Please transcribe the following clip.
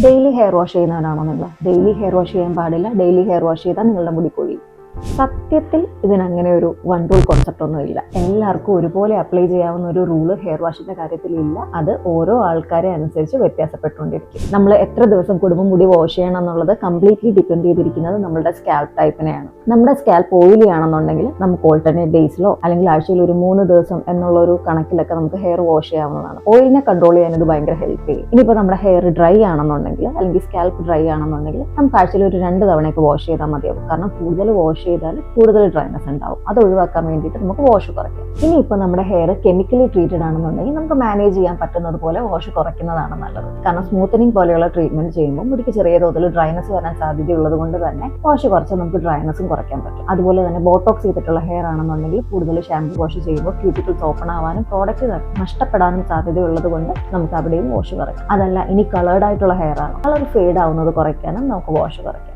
Daily hair wash ചെയ്യുന്നവരാണോ നിങ്ങൾ? Daily hair wash ചെയ്യാൻ പാടില്ല. ഡെയിലി ഹെയർ വാഷ് ചെയ്താൽ നിങ്ങളുടെ മുടി കൊഴിയും. സത്യത്തിൽ ഇതിനങ്ങനെ ഒരു വൺ റൂൾ കോൺസെപ്റ്റ് ഒന്നും ഇല്ല. എല്ലാവർക്കും ഒരുപോലെ അപ്ലൈ ചെയ്യാവുന്ന ഒരു റൂള് ഹെയർ വാഷിന്റെ കാര്യത്തിൽ ഇല്ല. അത് ഓരോ ആൾക്കാരെ അനുസരിച്ച് വ്യത്യാസപ്പെട്ടുകൊണ്ടിരിക്കും. നമ്മൾ എത്ര ദിവസം കൂടുമ്പോൾ മുടി വാഷ് ചെയ്യണം എന്നുള്ളത് കംപ്ലീറ്റ്ലി ഡിപ്പെൻഡ് ചെയ്തിരിക്കുന്നത് നമ്മുടെ സ്കാൽപ്പ് ടൈപ്പിനെയാണ്. നമ്മുടെ സ്കാൽപ്പ് ഓയിലി ആണെന്നുണ്ടെങ്കിൽ നമുക്ക് ഓൾട്ടർനേറ്റ് ഡേയ്സിലോ അല്ലെങ്കിൽ ആഴ്ചയിൽ ഒരു 3 ദിവസം എന്നുള്ള ഒരു കണക്കിലൊക്കെ നമുക്ക് ഹെയർ വാഷ് ചെയ്യാവുന്നതാണ്. ഓയിലിനെ കൺട്രോൾ ചെയ്യാൻ ഇത് ഭയങ്കര ഹെൽപ്പ് ചെയ്യും. ഇനിയിപ്പോൾ നമ്മുടെ ഹെയർ ഡ്രൈ ആണെന്നുണ്ടെങ്കിൽ അല്ലെങ്കിൽ സ്കാൽപ്പ് ഡ്രൈ ആണെന്നുണ്ടെങ്കിൽ നമുക്ക് ആഴ്ചയിൽ ഒരു 2 തവണയൊക്കെ വാഷ് ചെയ്താൽ മതിയാവും. കാരണം കൂടുതൽ വാഷ് ചെയ്താൽ കൂടുതൽ ഡ്രൈനസ് ഉണ്ടാവും. അത് ഒഴിവാക്കാൻ വേണ്ടിയിട്ട് നമുക്ക് വാഷ് കുറയ്ക്കാം. ഇനിയിപ്പോൾ നമ്മുടെ ഹെയർ കെമിക്കലി ട്രീറ്റഡ് ആണെന്നുണ്ടെങ്കിൽ നമുക്ക് മാനേജ് ചെയ്യാൻ പറ്റുന്നത് പോലെ വാഷ് കുറയ്ക്കുന്നതാണ് നല്ലത്. കാരണം സ്മൂത്തനിങ് പോലെയുള്ള ട്രീറ്റ്മെന്റ് ചെയ്യുമ്പോൾ മുടിക്ക് ചെറിയ തോതിൽ ഡ്രൈനസ് വരാൻ സാധ്യതയുള്ളത് കൊണ്ട് തന്നെ വാഷ് കുറച്ച് നമുക്ക് ഡ്രൈനസും കുറയ്ക്കാൻ പറ്റും. അതുപോലെ തന്നെ ബോട്ടോക്സ് ചെയ്തിട്ടുള്ള ഹെയർ ആണെന്നുണ്ടെങ്കിൽ കൂടുതൽ ഷാമ്പു വാഷ് ചെയ്യുമ്പോൾ ക്യൂട്ടിക്കിൾസ് ഓപ്പൺ ആവാനും പ്രോഡക്റ്റ് നഷ്ടപ്പെടാനും സാധ്യതയുള്ളത് കൊണ്ട് നമുക്ക് അവിടെയും വാഷ് കുറയ്ക്കാം. അതല്ല ഇനി കളേർഡ് ആയിട്ടുള്ള ഹെയർ ആണ്, കളർ ഫെയ്ഡ് ആവുന്നത് കുറയ്ക്കാനും നമുക്ക് വാഷ് കുറയ്ക്കാം.